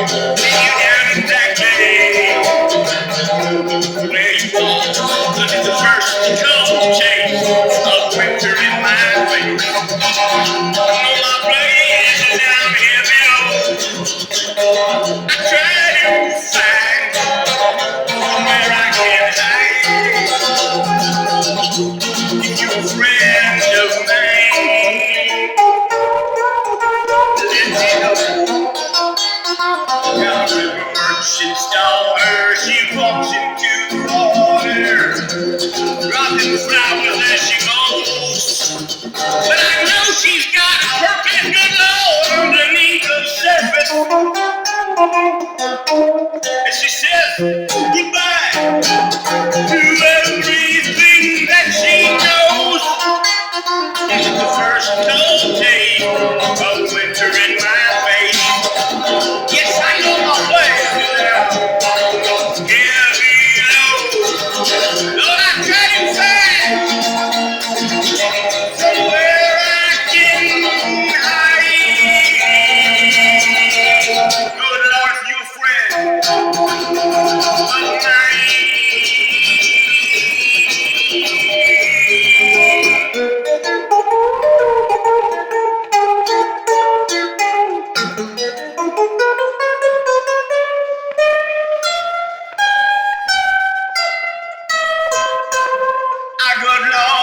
you have exactly where you are. Look at the first cold change of winter in my face. All my place is down here below. I try to find somewhere I can hide. If you're a friend of mine, let me know. Down to the merchant's daughter, she walks into the water, dropping flowers as she goes. But I know she's got a perfect good Lord underneath the surface. And she says goodbye to everything that she knows. This is the first cold day of winter in my face. Yes, I know my way now. Here below. Lord, I try to find somewhere I can hide. Good Lord, if you're a friend of mine. Our good Lord.